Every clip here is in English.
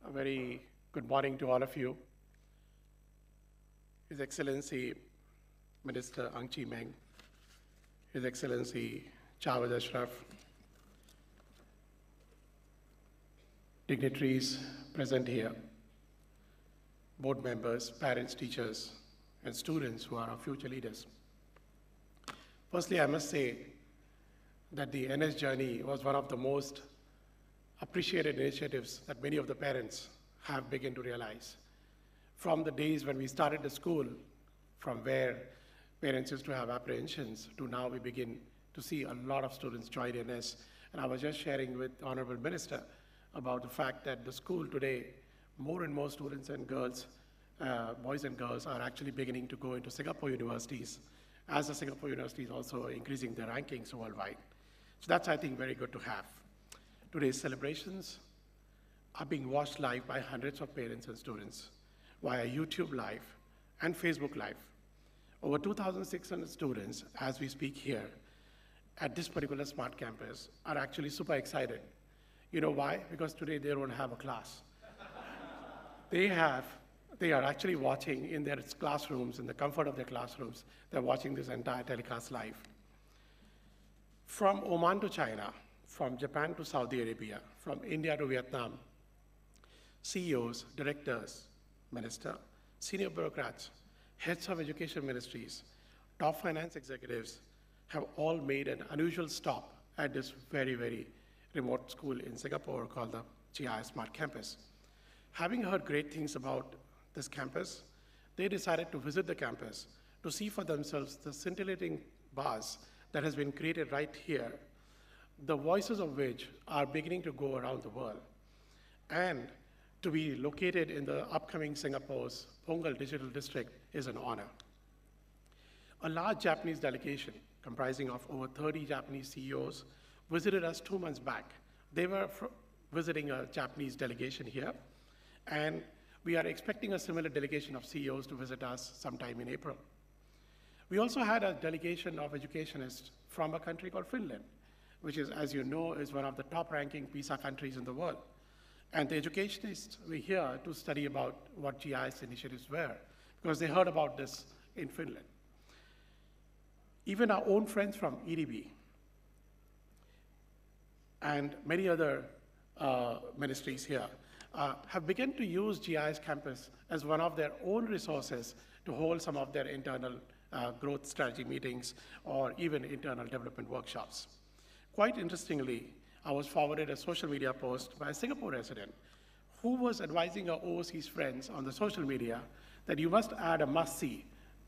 A very good morning to all of you. His Excellency Minister Ang Chee Meng, His Excellency Jawed Ashraf, dignitaries present here, board members, parents, teachers, and students who are our future leaders. Firstly, I must say that the NS journey was one of the most appreciated initiatives that many of the parents have begun to realize. From the days when we started the school, from where parents used to have apprehensions, to now we begin to see a lot of students join NS. And I was just sharing with the Honorable Minister about the fact that the school today, more and more students and girls, boys and girls, are actually beginning to go into Singapore universities, as the Singapore universities also increasing their rankings worldwide. So that's, I think, very good to have. Today's celebrations are being watched live by hundreds of parents and students via YouTube Live and Facebook Live. Over 2,600 students, as we speak here, at this particular Smart Campus, are actually super excited. You know why? Because today they don't have a class. They are actually watching in their classrooms, in the comfort of their classrooms. They're watching this entire telecast live. From Oman to China, from Japan to Saudi Arabia, from India to Vietnam, CEOs, directors, minister, senior bureaucrats, heads of education ministries, top finance executives have all made an unusual stop at this very, very remote school in Singapore called the GIIS Smart Campus. Having heard great things about this campus, they decided to visit the campus to see for themselves the scintillating buzz that has been created right here, the voices of which are beginning to go around the world. And to be located in the upcoming Singapore's Punggol Digital District is an honor. A large Japanese delegation comprising of over 30 Japanese CEOs visited us 2 months back. They were visiting a Japanese delegation here, and we are expecting a similar delegation of CEOs to visit us sometime in April. We also had a delegation of educationists from a country called Finland, which is, as you know, is one of the top-ranking PISA countries in the world. And the educationists were here to study about what GIS initiatives were, because they heard about this in Finland. Even our own friends from EDB and many other ministries here have begun to use GIS Campus as one of their own resources to hold some of their internal growth strategy meetings or even internal development workshops. Quite interestingly, I was forwarded a social media post by a Singapore resident who was advising our overseas friends on the social media that you must add a must-see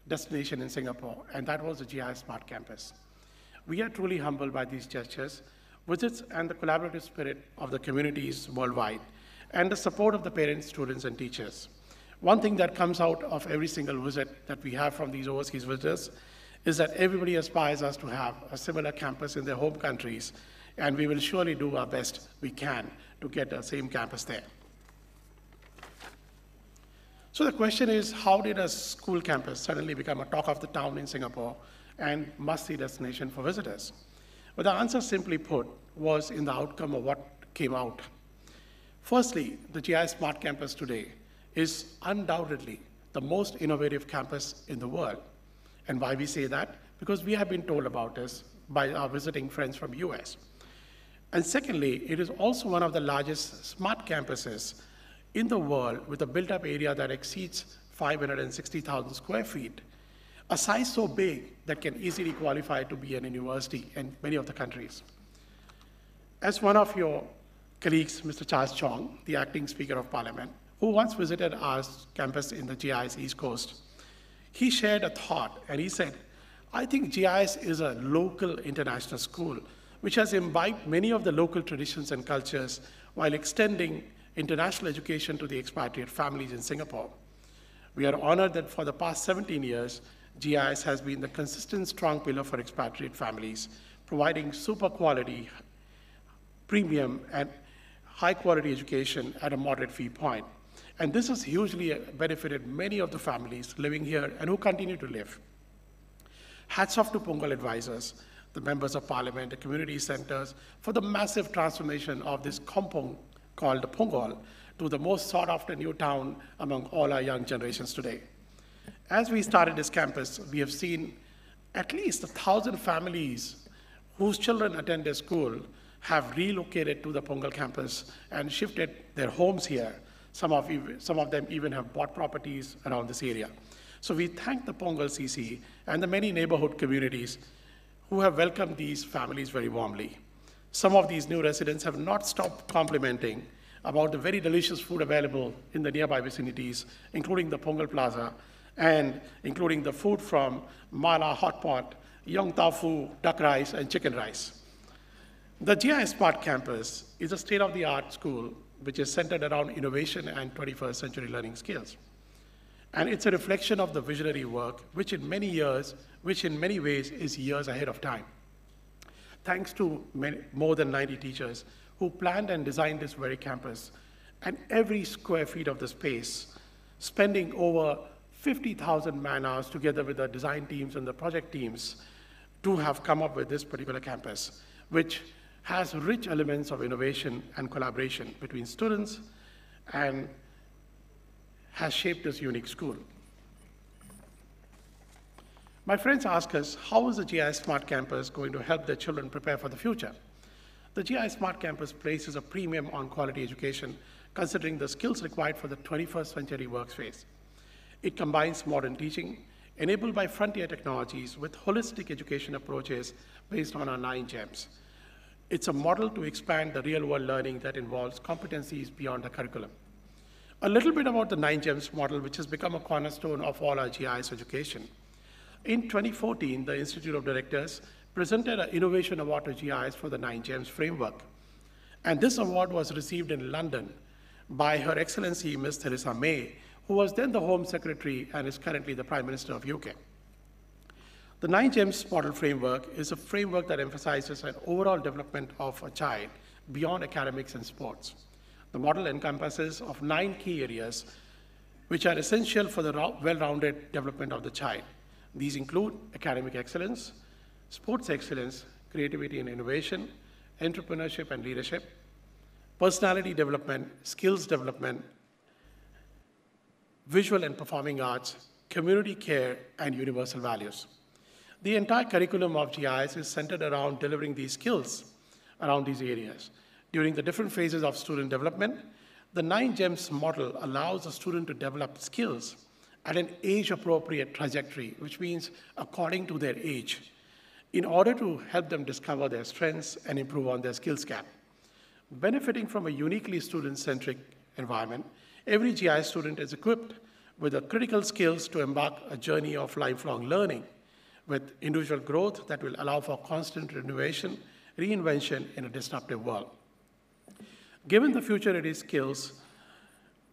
destination in Singapore, and that was the GIS Smart Campus. We are truly humbled by these gestures, visits, and the collaborative spirit of the communities worldwide, and the support of the parents, students, and teachers. One thing that comes out of every single visit that we have from these overseas visitors is that everybody aspires us to have a similar campus in their home countries, and we will surely do our best we can to get the same campus there. So the question is, how did a school campus suddenly become a talk of the town in Singapore and must-see destination for visitors? Well, the answer, simply put, was in the outcome of what came out. Firstly, the GIS Smart Campus today is undoubtedly the most innovative campus in the world. And why we say that? Because we have been told about this by our visiting friends from US. And secondly, it is also one of the largest smart campuses in the world with a built-up area that exceeds 560,000 square feet, a size so big that can easily qualify to be an university in many of the countries. As one of your colleagues, Mr. Charles Chong, the acting Speaker of Parliament, who once visited our campus in the GIS East Coast, he shared a thought, and he said, I think GIS is a local international school which has imbibed many of the local traditions and cultures while extending international education to the expatriate families in Singapore. We are honored that for the past 17 years, GIS has been the consistent, strong pillar for expatriate families, providing super quality, premium, and high quality education at a moderate fee point. And this has hugely benefited many of the families living here and who continue to live. Hats off to Punggol advisors, the members of parliament, the community centers, for the massive transformation of this kampong called the Punggol to the most sought-after new town among all our young generations today. As we started this campus, we have seen at least 1,000 families whose children attend their school have relocated to the Punggol campus and shifted their homes here. Some of them even have bought properties around this area. So we thank the Punggol CC and the many neighborhood communities who have welcomed these families very warmly. Some of these new residents have not stopped complimenting about the very delicious food available in the nearby vicinities, including the Punggol Plaza, and including the food from Mala Hot Pot, Yong Tau Fu, duck rice, and chicken rice. The GIS Smart Campus is a state-of-the-art school which is centered around innovation and 21st century learning skills. And it's a reflection of the visionary work, which in many ways is years ahead of time. Thanks to more than 90 teachers who planned and designed this very campus, and every square feet of the space, spending over 50,000 man-hours together with the design teams and the project teams to have come up with this particular campus, which has rich elements of innovation and collaboration between students and has shaped this unique school. My friends ask us, how is the GIS Smart Campus going to help their children prepare for the future? The GIS Smart Campus places a premium on quality education, considering the skills required for the 21st century workspace. It combines modern teaching, enabled by frontier technologies, with holistic education approaches based on our 9 GEMs. It's a model to expand the real-world learning that involves competencies beyond the curriculum. A little bit about the 9 GEMs model, which has become a cornerstone of all our GIS education. In 2014, the Institute of Directors presented an Innovation Award to GIS for the 9 GEMs framework. And this award was received in London by Her Excellency Ms. Theresa May, who was then the Home Secretary and is currently the Prime Minister of UK. The 9 GEMs model framework is a framework that emphasizes an overall development of a child beyond academics and sports. The model encompasses of 9 key areas which are essential for the well-rounded development of the child. These include academic excellence, sports excellence, creativity and innovation, entrepreneurship and leadership, personality development, skills development, visual and performing arts, community care, and universal values. The entire curriculum of GIS is centered around delivering these skills around these areas. During the different phases of student development, the 9 GEMs model allows a student to develop skills at an age-appropriate trajectory, which means according to their age, in order to help them discover their strengths and improve on their skills gap. Benefiting from a uniquely student-centric environment, every GIS student is equipped with the critical skills to embark a journey of lifelong learning with individual growth that will allow for constant innovation, reinvention in a disruptive world. Given the future-ready skills,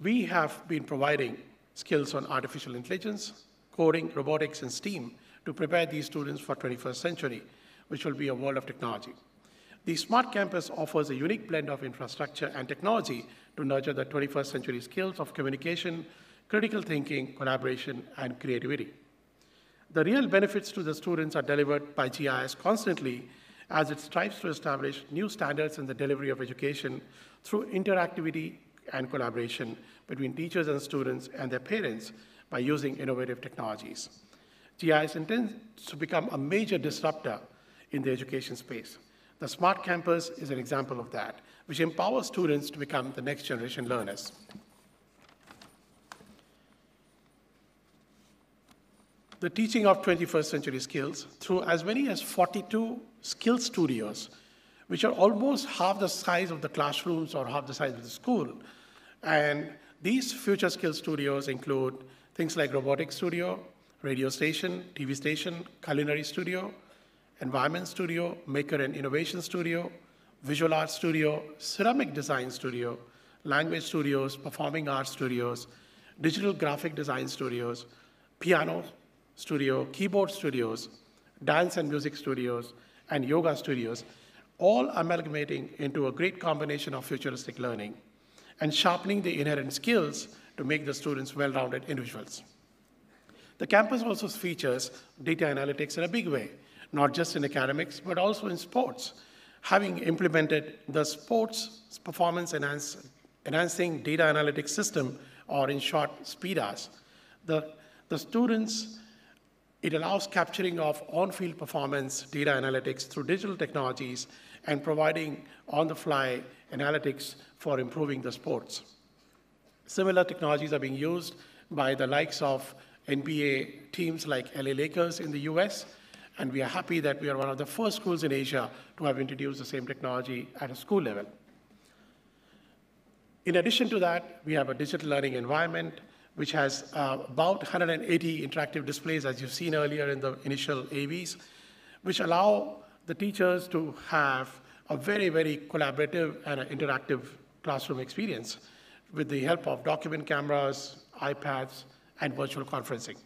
we have been providing skills on artificial intelligence, coding, robotics, and STEAM to prepare these students for 21st century, which will be a world of technology. The Smart Campus offers a unique blend of infrastructure and technology to nurture the 21st century skills of communication, critical thinking, collaboration, and creativity. The real benefits to the students are delivered by GIS constantly as it strives to establish new standards in the delivery of education through interactivity and collaboration between teachers and students and their parents by using innovative technologies. GIS intends to become a major disruptor in the education space. The Smart Campus is an example of that, which empowers students to become the next generation learners. The teaching of 21st century skills through as many as 42 skill studios, which are almost half the size of the classrooms or half the size of the school. And these future skill studios include things like robotics studio, radio station, TV station, culinary studio, environment studio, maker and innovation studio, visual arts studio, ceramic design studio, language studios, performing arts studios, digital graphic design studios, piano studio, keyboard studios, dance and music studios, and yoga studios, all amalgamating into a great combination of futuristic learning and sharpening the inherent skills to make the students well-rounded individuals. The campus also features data analytics in a big way, not just in academics, but also in sports, having implemented the sports performance enhancing data analytics system, or in short, SPIDAs. The students, it allows capturing of on-field performance data analytics through digital technologies and providing on-the-fly analytics for improving the sports. Similar technologies are being used by the likes of NBA teams like LA Lakers in the US, and we are happy that we are one of the first schools in Asia to have introduced the same technology at a school level. In addition to that, we have a digital learning environment which has about 180 interactive displays, as you've seen earlier in the initial AVs, which allow the teachers to have a very, very collaborative and interactive classroom experience with the help of document cameras, iPads, and virtual conferencing.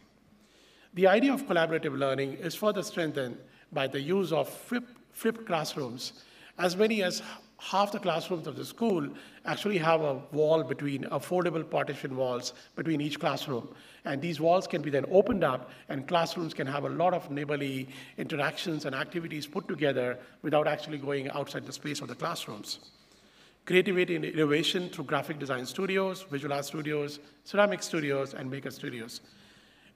The idea of collaborative learning is further strengthened by the use of flipped classrooms. As many as half the classrooms of the school actually have a wall between, affordable partition walls between each classroom. And these walls can be then opened up, and classrooms can have a lot of neighborly interactions and activities put together without actually going outside the space of the classrooms. Creativity and innovation through graphic design studios, visual art studios, ceramic studios, and maker studios.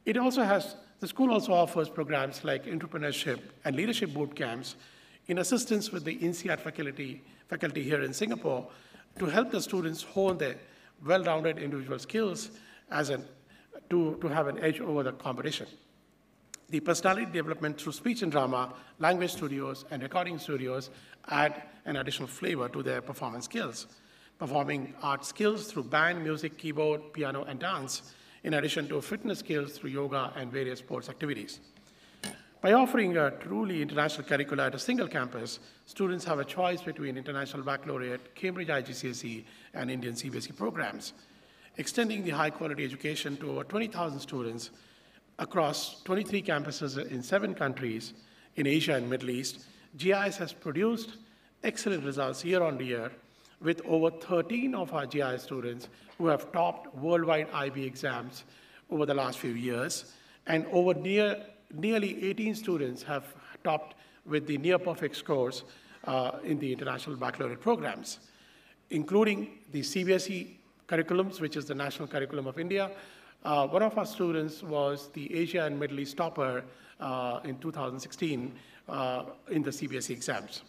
It also has, the school also offers programs like entrepreneurship and leadership boot camps in assistance with the INSEAD faculty here in Singapore to help the students hone their well-rounded individual skills to have an edge over the competition. The personality development through speech and drama, language studios, and recording studios add an additional flavor to their performance skills. Performing art skills through band, music, keyboard, piano, and dance, in addition to fitness skills through yoga and various sports activities. By offering a truly international curricula at a single campus, students have a choice between International Baccalaureate, Cambridge IGCSE, and Indian CBSE programs. Extending the high-quality education to over 20,000 students across 23 campuses in 7 countries in Asia and Middle East, GIS has produced excellent results year on year, with over 13 of our GIS students who have topped worldwide IB exams over the last few years, and over nearly 18 students have topped with the near-perfect scores in the International Baccalaureate programs, including the CBSE curriculums, which is the national curriculum of India. One of our students was the Asia and Middle East topper in 2016 in the CBSE exams.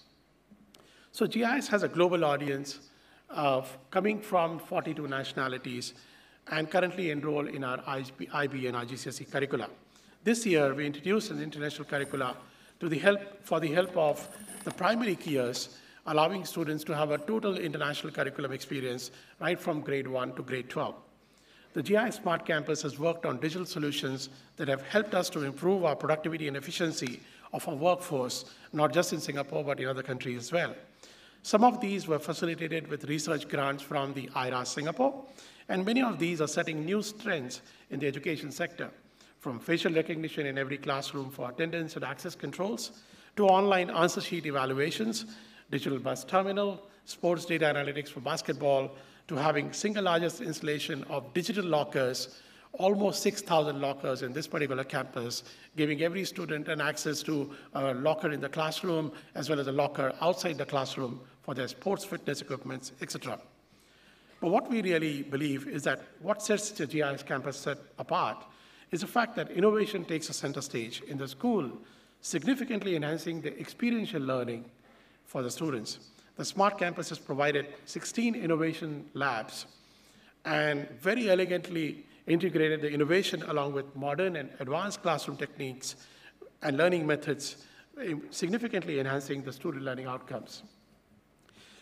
So GIS has a global audience coming from 42 nationalities and currently enrolled in our IB and IGCSE curricula. This year, we introduced an international curricula for the help of the primary keyers, allowing students to have a total international curriculum experience right from grade 1 to grade 12. The GIS Smart Campus has worked on digital solutions that have helped us to improve our productivity and efficiency of our workforce, not just in Singapore, but in other countries as well. Some of these were facilitated with research grants from the IRAS Singapore, and many of these are setting new trends in the education sector, from facial recognition in every classroom for attendance and access controls, to online answer sheet evaluations, digital bus terminal, sports data analytics for basketball, to having single largest installation of digital lockers, almost 6,000 lockers in this particular campus, giving every student an access to a locker in the classroom, as well as a locker outside the classroom for their sports fitness equipment, etc. But what we really believe is that what sets the GIS campus apart is the fact that innovation takes a center stage in the school, significantly enhancing the experiential learning for the students. The Smart Campus has provided 16 innovation labs and very elegantly integrated the innovation along with modern and advanced classroom techniques and learning methods, significantly enhancing the student learning outcomes.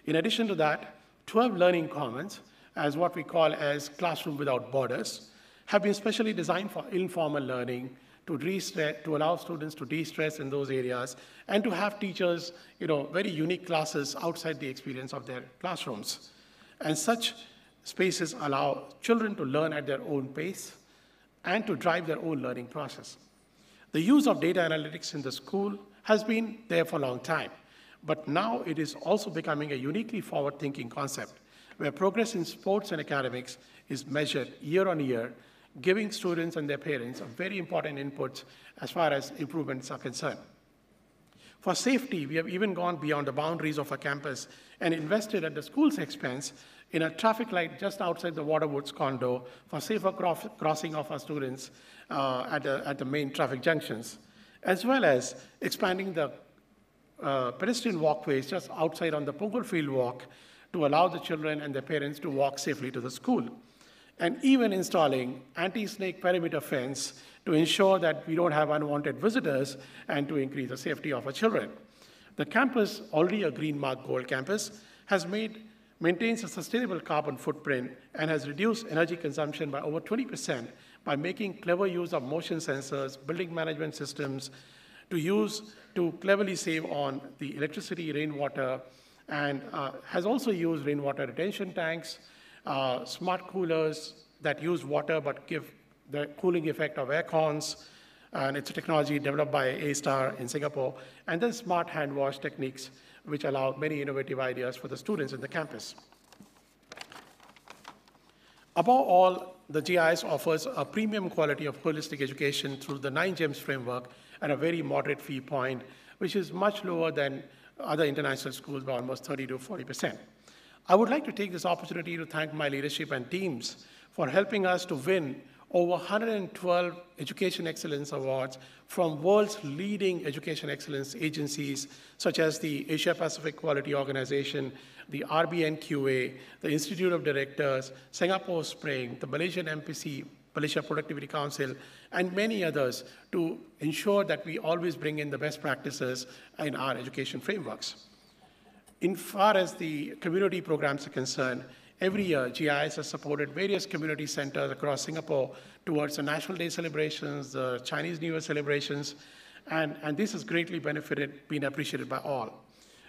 In addition to that, 12 learning commons, as what we call as Classroom Without Borders, have been specially designed for informal learning to allow students to de-stress in those areas and to have teachers, very unique classes outside the experience of their classrooms. And such spaces allow children to learn at their own pace and to drive their own learning process. The use of data analytics in the school has been there for a long time, but now it is also becoming a uniquely forward-thinking concept where progress in sports and academics is measured year on year, giving students and their parents a very important input as far as improvements are concerned. For safety, we have even gone beyond the boundaries of our campus and invested at the school's expense in a traffic light just outside the Waterwoods condo for safer crossing of our students at the main traffic junctions, as well as expanding the pedestrian walkways just outside on the Punggol Field Walk to allow the children and their parents to walk safely to the school, and even installing anti-snake perimeter fence to ensure that we don't have unwanted visitors and to increase the safety of our children. The campus, already a Green Mark Gold campus, maintains a sustainable carbon footprint and has reduced energy consumption by over 20% by making clever use of motion sensors, building management systems to cleverly save on the electricity, rainwater, and has also used rainwater retention tanks, smart coolers that use water but give the cooling effect of air cons, and it's a technology developed by A-Star in Singapore, and then smart hand wash techniques which allow many innovative ideas for the students in the campus. Above all, the GIS offers a premium quality of holistic education through the 9 GEMS framework at a very moderate fee point, which is much lower than other international schools by almost 30 to 40%. I would like to take this opportunity to thank my leadership and teams for helping us to win over 112 Education Excellence Awards from world's leading education excellence agencies, such as the Asia Pacific Quality Organization, the RBNQA, the Institute of Directors, Singapore Spring, the Malaysian MPC, Malaysia Productivity Council, and many others to ensure that we always bring in the best practices in our education frameworks. In far as the community programs are concerned, every year, GIS has supported various community centers across Singapore towards the National Day celebrations, the Chinese New Year celebrations, and this has greatly been appreciated by all.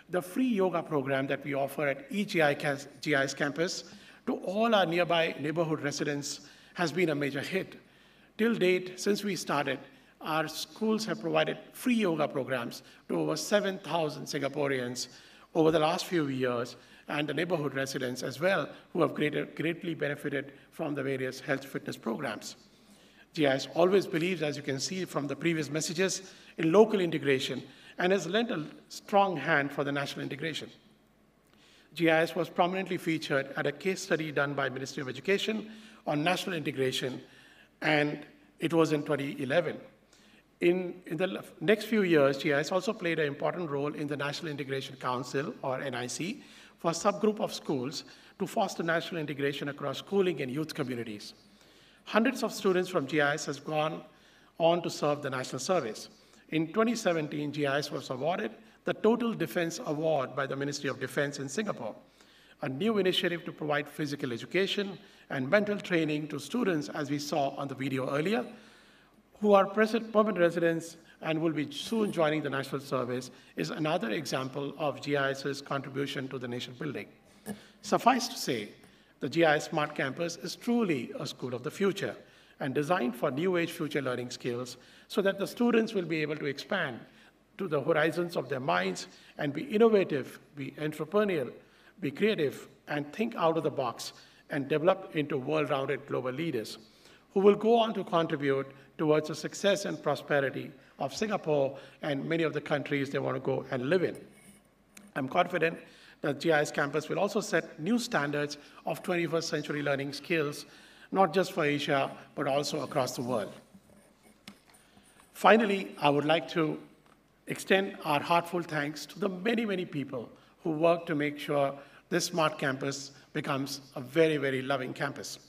The free yoga program that we offer at each GIS campus to all our nearby neighborhood residents has been a major hit. Till date, since we started, our schools have provided free yoga programs to over 7,000 Singaporeans over the last few years, and the neighborhood residents as well, who have greatly benefited from the various health fitness programs. GIS always believes, as you can see from the previous messages, in local integration and has lent a strong hand for the national integration. GIS was prominently featured at a case study done by Ministry of Education on national integration, and it was in 2011. In the next few years, GIS also played an important role in the National Integration Council, or NIC, for a subgroup of schools to foster national integration across schooling and youth communities. Hundreds of students from GIS has gone on to serve the national service. In 2017, GIS was awarded the Total Defense Award by the Ministry of Defense in Singapore, a new initiative to provide physical education and mental training to students, as we saw on the video earlier, who are permanent residents and will be soon joining the national service, is another example of GIS's contribution to the nation building. Suffice to say, the GIS Smart Campus is truly a school of the future and designed for new age future learning skills so that the students will be able to expand to the horizons of their minds and be innovative, be entrepreneurial, be creative, and think out of the box and develop into world-rounded global leaders who will go on to contribute towards the success and prosperity of Singapore and many of the countries they want to go and live in. I'm confident that GIS campus will also set new standards of 21st century learning skills, not just for Asia, but also across the world. Finally, I would like to extend our heartfelt thanks to the many, many people who work to make sure this smart campus becomes a very, very loving campus.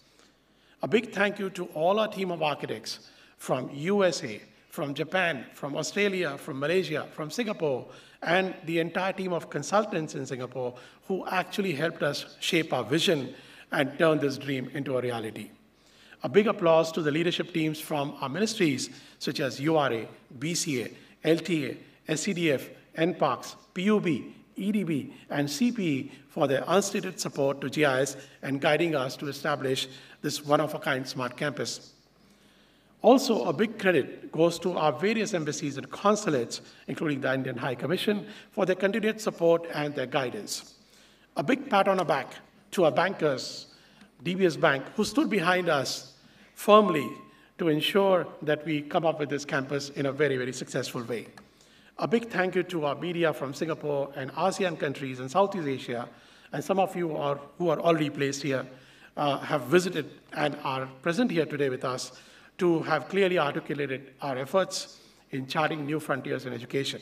A big thank you to all our team of architects from USA, from Japan, from Australia, from Malaysia, from Singapore, and the entire team of consultants in Singapore who actually helped us shape our vision and turn this dream into a reality. A big applause to the leadership teams from our ministries such as URA, BCA, LTA, SCDF, NParks, PUB, EDB, and CPE for their unstated support to GIS and guiding us to establish this one-of-a-kind smart campus. Also, a big credit goes to our various embassies and consulates, including the Indian High Commission, for their continued support and their guidance. A big pat on the back to our bankers, DBS Bank, who stood behind us firmly to ensure that we come up with this campus in a very, very successful way. A big thank you to our media from Singapore and ASEAN countries and Southeast Asia, And some of you who are already placed here have visited and are present here today with us to have clearly articulated our efforts in charting new frontiers in education.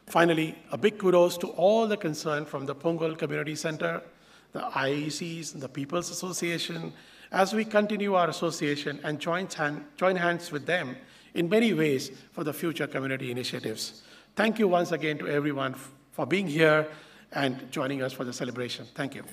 Finally, a big kudos to all the concerned from the Punggol Community Center, the IAECs, the People's Association, as we continue our association and join hands with them in many ways for the future community initiatives. Thank you once again to everyone for being here and joining us for the celebration. Thank you.